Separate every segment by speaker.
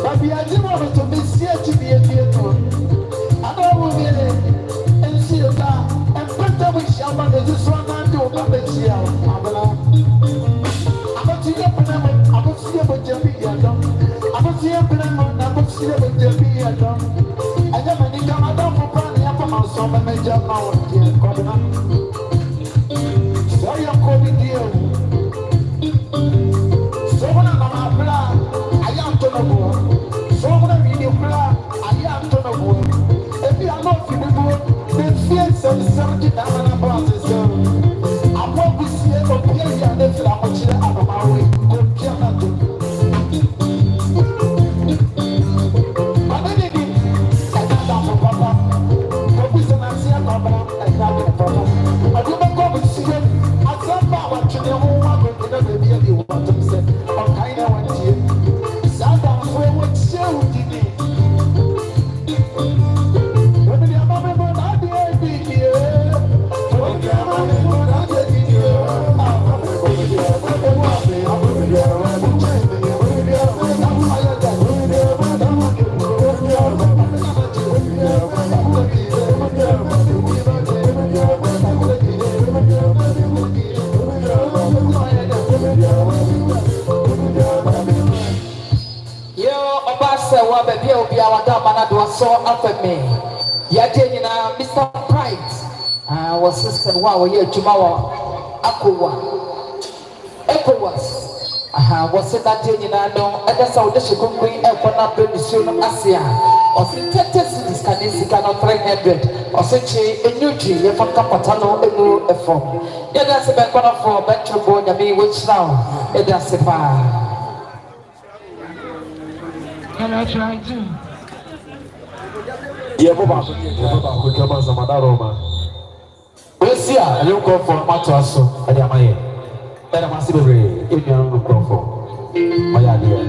Speaker 1: But we are doing to be here to be a theatre. I don't want to and see that and put the wish out of this one and do not let you out. I'm not here for them. I'm not here for Jimmy. I'm not here for them. I'm not here for Jimmy. I never need to come down for Brandy up on my summer major mountain. So you're calling you. So when I'm a blood, I am to the board. So when I'm in your blood, I am to the board. If you are not in the board, then fears of 70,000 bosses. I want to see a period and if I'm watching out of my way. Go kill that. But then again, I can't have a papa. Go with an answer, papa. I can't get a papa. I do not go with see it. I said, Papa, to the whole world, but the baby, you want to say, I'm kind of one to you. Sada, for what show did it? When the mama born, I did it here. When the mama born, I did it here. Baby, I'll be our dama do a so after me. Yatina, Mr. Pride. Was sister, wow, here tomorrow. Aqua. ECOWAS. Was it that Janina? No, and that's how the Shikunkui Epona baby soon Asia. Or Sintetis is Canisicano 300. Or Sechi, a new tree, a Capatano, a new effort. Yeah, that's a back one for Metro Boy, which now, it does a bar. Can I try to? Yeah, Boba, we come as a Madaroma. We'll see, I don't go for a match, and I'm here. And I'm a civil, if you don't go for my idea.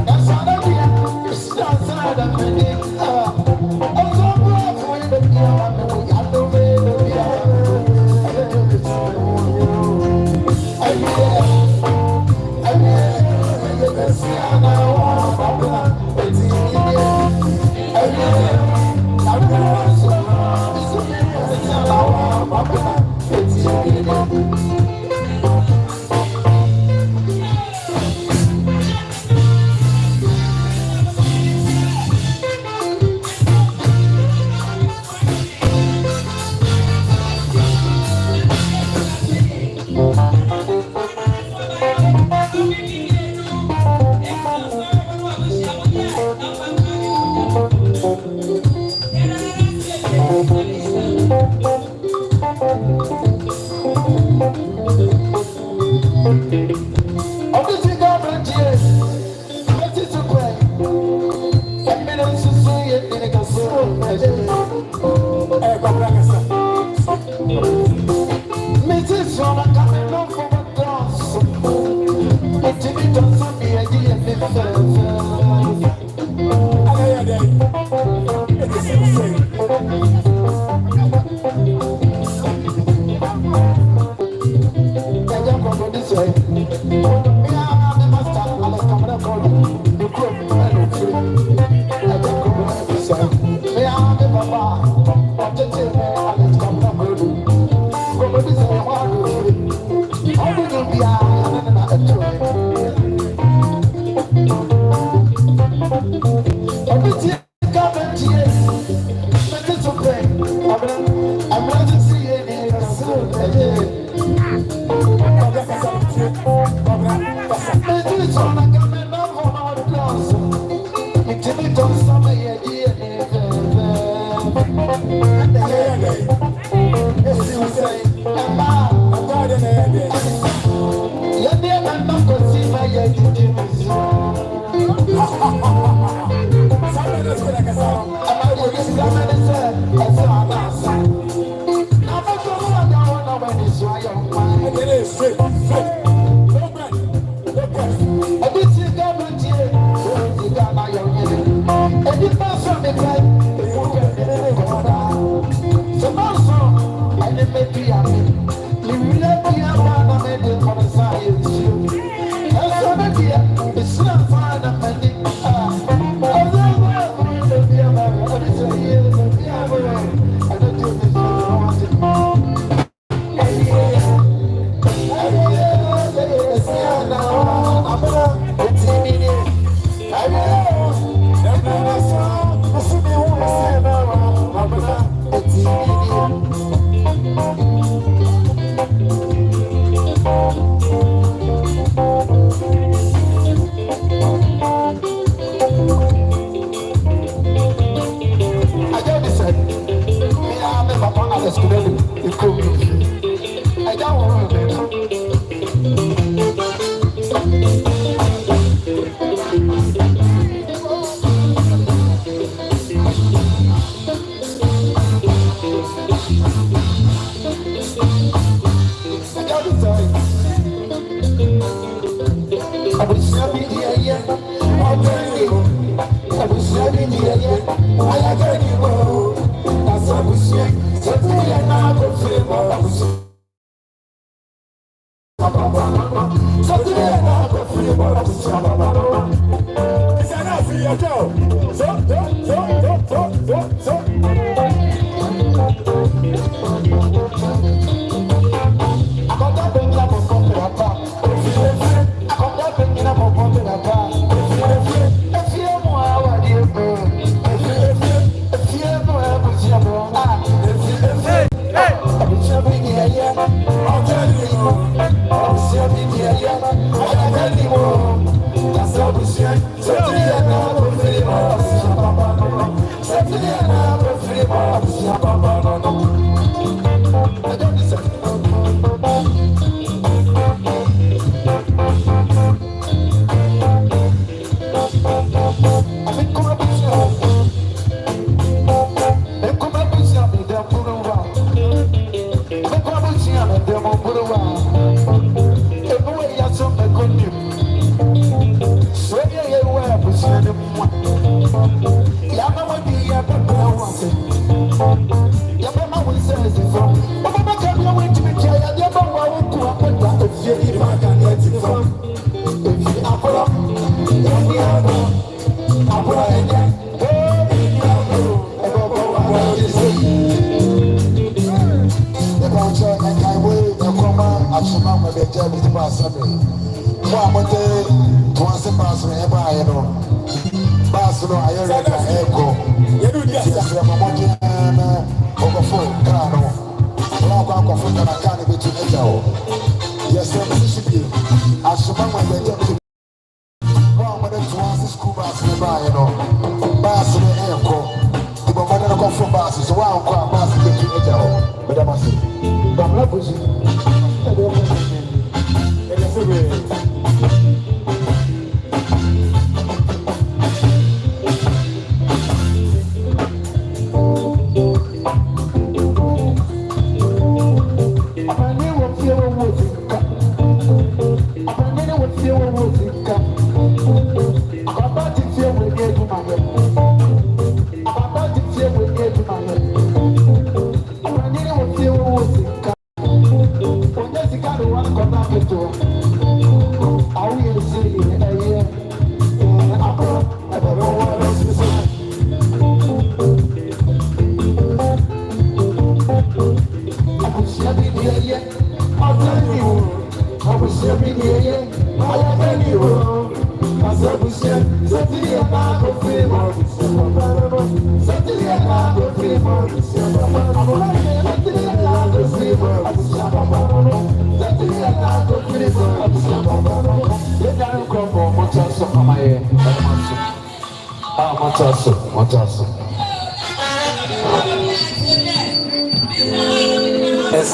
Speaker 1: That's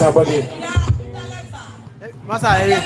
Speaker 1: Somebody.
Speaker 2: Masa eh.